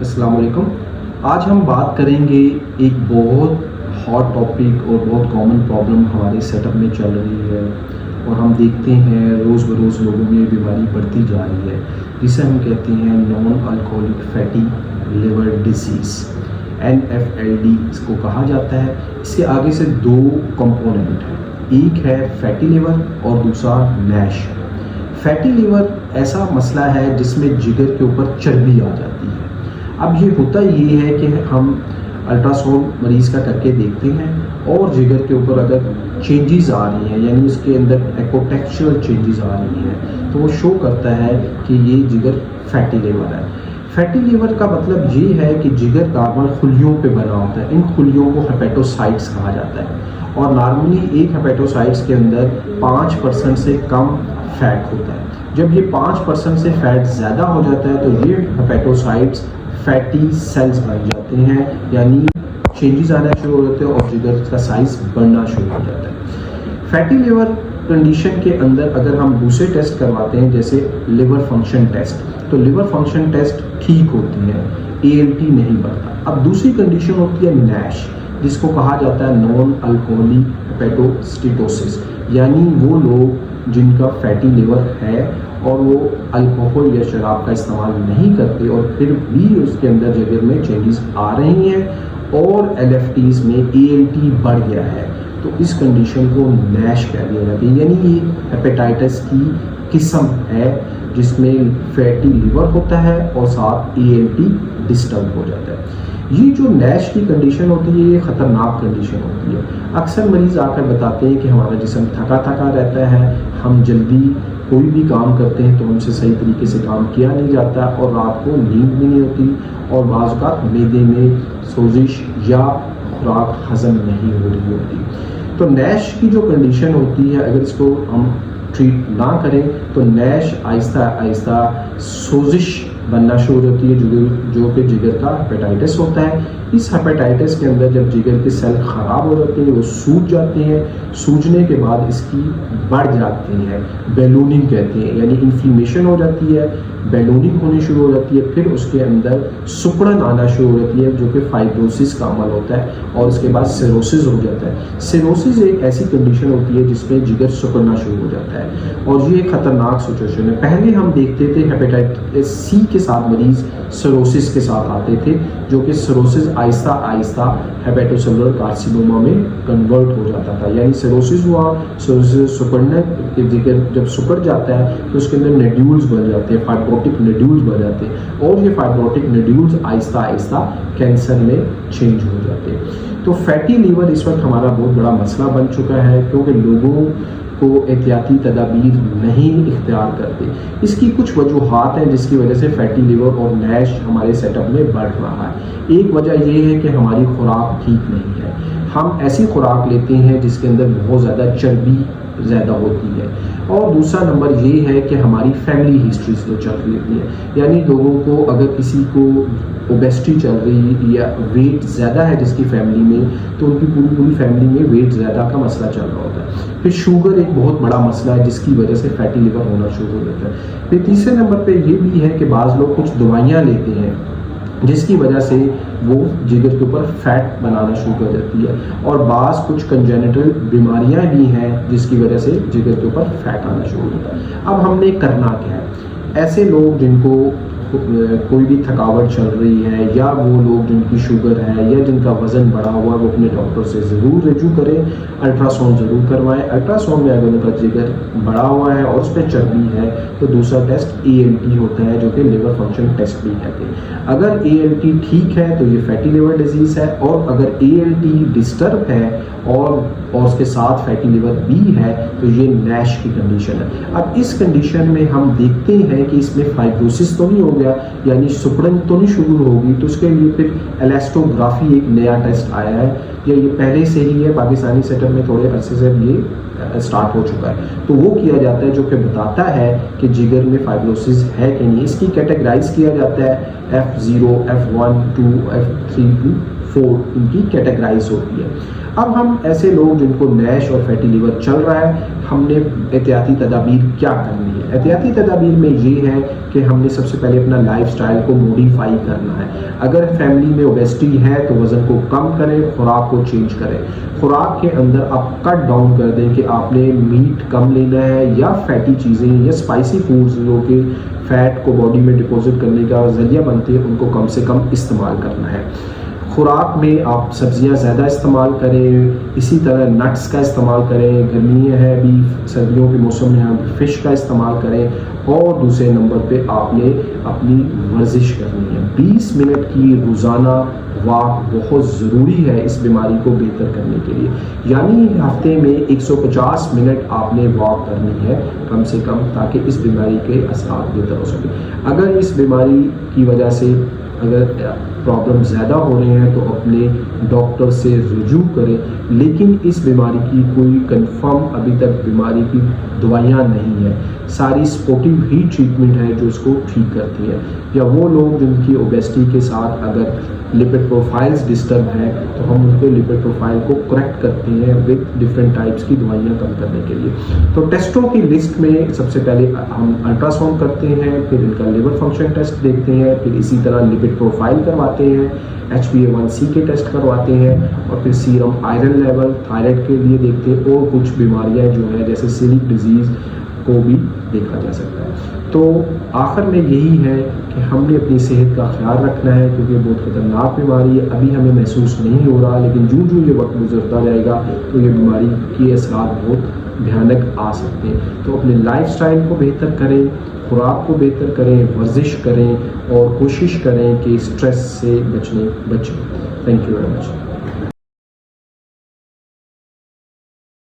अस्सलाम वालेकुम। आज हम बात करेंगे एक बहुत हॉट टॉपिक और बहुत कॉमन प्रॉब्लम हमारे सेटअप में चल रही है और हम देखते हैं रोज़ बरोज़ लोगों में बीमारी बढ़ती जा रही है, जिसे हम कहते हैं non alcoholic fatty liver disease, NFLD इसको कहा जाता है। इसके आगे से दो कंपोनेंट हैं, एक है फैटी लिवर और दूसरा नैश। फैटी लिवर ऐसा मसला है जिसमें जिगर के ऊपर चर्बी आ जाती है। अब ये होता ये है कि हम अल्ट्रासाउंड मरीज़ का करके देखते हैं और जिगर के ऊपर अगर चेंजेस आ रही हैं, यानी उसके अंदर एकोटेक्चुअल चेंजेस आ रही हैं, तो वो शो करता है कि ये जिगर फैटी लिवर है। फैटी लिवर का मतलब ये है कि जिगर नॉर्मल खुलियों पे बना होता है। इन खुलियों को हेपेटोसाइट्स कहा जाता है और नॉर्मली एक हेपेटोसाइट्स के अंदर 5% से कम फैट होता है। जब ये 5% से फैट ज़्यादा हो जाता है तो ये हेपेटोसाइट्स फैटी सेल्स बन जाते हैं, यानी चेंजेस आना शुरू हो जाते हैं और जिगर का साइज बढ़ना शुरू हो जाता है। फैटी लिवर कंडीशन के अंदर अगर हम दूसरे टेस्ट करवाते हैं जैसे लिवर फंक्शन टेस्ट, तो लिवर फंक्शन टेस्ट ठीक होती है, ALT नहीं बढ़ता। अब दूसरी कंडीशन होती है नैश, जिसको कहा जाता है नॉन अल्कोहलिक हेपेटोस्टीटोसिस, यानी वो लोग जिनका फैटी लिवर है और वो अल्कोहल या शराब का इस्तेमाल नहीं करते और फिर भी उसके अंदर जिगर में चेंजेस आ रही हैं और LFTs में ALT बढ़ गया है, तो इस कंडीशन को नैश कह दिया जाता है। यानी ये हेपेटाइटिस की किस्म है जिसमें फैटी लिवर होता है और साथ ALT डिस्टर्ब हो जाता है। ये जो नैश की कंडीशन होती है ये ख़तरनाक कंडीशन होती है। अक्सर मरीज़ आकर बताते हैं कि हमारा जिस्म थका थका रहता है, हम जल्दी कोई भी काम करते हैं तो हमसे सही तरीके से काम किया नहीं जाता और रात को नींद भी नहीं होती और बाज़ औक़ात मैदे में सोजिश या खुराक हज़म नहीं हो रही होती। तो नैश की जो कंडीशन होती है, अगर इसको हम ट्रीट ना करें तो नैश आहिस्ता आहिस्ता सोजिश बनना शुरू हो जाती है, जो कि जिगर का हेपेटाइटिस होता है। इस हेपेटाइटिस के अंदर जब जिगर के सेल ख़राब हो जाते हैं, वो सूज जाते हैं, सूजने के बाद इसकी बढ़ जाती है, बैलूनिंग कहते हैं, यानी इन्फ्लेमेशन हो जाती है, बैलूनिंग होनी शुरू हो जाती है, फिर उसके अंदर सुकड़न आना शुरू हो जाती है जो कि फाइब्रोसिस का अमल होता है और उसके बाद सिरोसिस हो जाता है। सिरोसिस एक ऐसी कंडीशन होती है जिसमें जिगर सुकड़ना शुरू हो जाता है और ये एक ख़तरनाक सिचुएशन है। पहले हम देखते थे हेपेटाइटिस C के साथ मरीज़ सिरोसिस के साथ आते थे, जो कि cirrhosis Aahista Aahista hepatocellular carcinoma में कन्वर्ट हो जाता था, यानी सिरोसिस हुआ, सिरोसिस सुकड़ने जिगर जब सुकड़ जाता है तो उसके अंदर नेड्यूल्स बन जाते हैं, फाइब्रोटिक नेड्यूल्स बन जाते हैं और ये फाइब्रोटिक नेड्यूल्स आहिस्ता आहिस्ता कैंसर में चेंज हो जाते हैं। तो फैटी लीवर इस वक्त हमारा बहुत बड़ा मसला बन चुका है क्योंकि लोगों को एहतियाती तदाबीर नहीं इख्तियार करते। इसकी कुछ वजूहात हैं जिसकी वजह से फैटी लिवर और नैश हमारे सेटअप में बढ़ रहा है। एक वजह ये है कि हमारी खुराक ठीक नहीं है, हम ऐसी खुराक लेते हैं जिसके अंदर बहुत ज़्यादा चर्बी ज़्यादा होती है, और दूसरा नंबर ये है कि हमारी फैमिली हिस्ट्री जो चल रही है, यानी लोगों को अगर किसी को ओबेसिटी चल रही है या वेट ज़्यादा है जिसकी फैमिली में, तो उनकी पूरी फैमिली में वेट ज़्यादा का मसला चल रहा होता है। फिर शुगर एक बहुत बड़ा मसला है जिसकी वजह से फैटी लिवर होना शुरू हो जाता है। फिर तीसरे नंबर पे ये भी है कि बाज़ लोग कुछ दवाइयाँ लेते हैं जिसकी वजह से वो जिगर के ऊपर फैट बनाना शुरू कर देती है, और बाज़ कुछ कंजेनिटल बीमारियां भी हैं जिसकी वजह से जिगर के ऊपर फैट आना शुरू होता है। अब हमने करना क्या है, ऐसे लोग जिनको कोई भी थकावट चल रही है या वो लोग जिनकी शुगर है या जिनका वज़न बढ़ा हुआ है, वो अपने डॉक्टर से ज़रूर रजू करें, अल्ट्रासाउंड ज़रूर करवाएं। अल्ट्रासाउंड में अगर उनका जिगर बढ़ा हुआ है और उस पर चर्बी है तो दूसरा टेस्ट ALT होता है जो कि लिवर फंक्शन टेस्ट भी कहते हैं। अगर ALT ठीक है तो ये फैटी लिवर डिजीज़ है, और अगर ALT डिस्टर्ब है और उसके साथ फैटी लिवर भी है तो ये नैश की कंडीशन है। अब इस कंडीशन में हम देखते हैं कि इसमें फाइब्रोसिस तो नहीं हो गया, यानी सुकड़न तो नहीं शुरू होगी, तो उसके लिए फिर एलास्टोग्राफी एक नया टेस्ट आया है, या ये पहले से ही है, पाकिस्तानी सेटअप में थोड़े अरसे से ये स्टार्ट हो चुका है, तो वो किया जाता है जो कि बताता है कि जिगर में फाइब्रोसिस है कि नहीं। इसकी कैटेगराइज किया जाता है F0, F1, 2, F3 to 4 इनकी कैटेगराइज होती है। अब हम ऐसे लोग जिनको नैश और फैटी लिवर चल रहा है, हमने एहतियाती तदाबीर क्या करनी है? एहतियाती तदाबीर में ये है कि हमने सबसे पहले अपना लाइफस्टाइल को मॉडिफाई करना है। अगर फैमिली में ओबेसिटी है तो वज़न को कम करें, खुराक को चेंज करें। खुराक के अंदर आप कट डाउन कर दें कि आपने मीट कम लेना है या फैटी चीज़ें या स्पाइसी फूड्स जो कि फैट को बॉडी में डिपॉजिट करने का ज़रिया बनते हैं, उनको कम से कम इस्तेमाल करना है। खुराक में आप सब्जियां ज़्यादा इस्तेमाल करें, इसी तरह नट्स का इस्तेमाल करें, गर्मियाँ है अभी, सर्दियों के मौसम में आप फ़िश का इस्तेमाल करें। और दूसरे नंबर पे आपने अपनी वर्जिश करनी है। 20 मिनट की रोज़ाना वॉक बहुत ज़रूरी है इस बीमारी को बेहतर करने के लिए, यानी हफ्ते में 150 मिनट आपने वॉक करनी है कम से कम, ताकि इस बीमारी के असर बेहतर हो सके। अगर इस बीमारी की वजह से अगर प्रॉब्लम ज़्यादा हो रहे हैं तो अपने डॉक्टर से रुजू करें, लेकिन इस बीमारी की कोई कंफर्म अभी तक बीमारी की दवाइयाँ नहीं है। सारी सपोर्टिव ही ट्रीटमेंट है जो इसको ठीक करती है। या वो लोग जिनकी ओबेसिटी के साथ अगर लिपिड प्रोफाइल्स डिस्टर्ब हैं तो हम उनको लिपिड प्रोफाइल को करेक्ट करते हैं विद डिफरेंट टाइप्स की दवाइयाँ कम करने के लिए। तो टेस्टों की लिस्ट में सबसे पहले हम अल्ट्रासाउंड करते हैं, फिर इनका लिवर फंक्शन टेस्ट देखते हैं, फिर इसी तरह लिपिड प्रोफाइल करवाते हैं, HbA1c के टेस्ट करवाते हैं, और फिर सीरम आयरन लेवल थायराइड के लिए देखते हैं, और कुछ बीमारियाँ जो है जैसे सीलिक डिजीज़ को भी देखा जा सकता है। तो आखिर में यही है कि हमने अपनी सेहत का ख्याल रखना है, क्योंकि बहुत ख़तरनाक बीमारी है। अभी हमें महसूस नहीं हो रहा, लेकिन जो ये वक्त गुजरता जाएगा तो ये बीमारी के असर बहुत भयानक आ सकते हैं। तो अपने लाइफस्टाइल को बेहतर करें, खुराक को बेहतर करें, वर्जिश करें, और कोशिश करें कि स्ट्रेस से बचें। Thank you very much.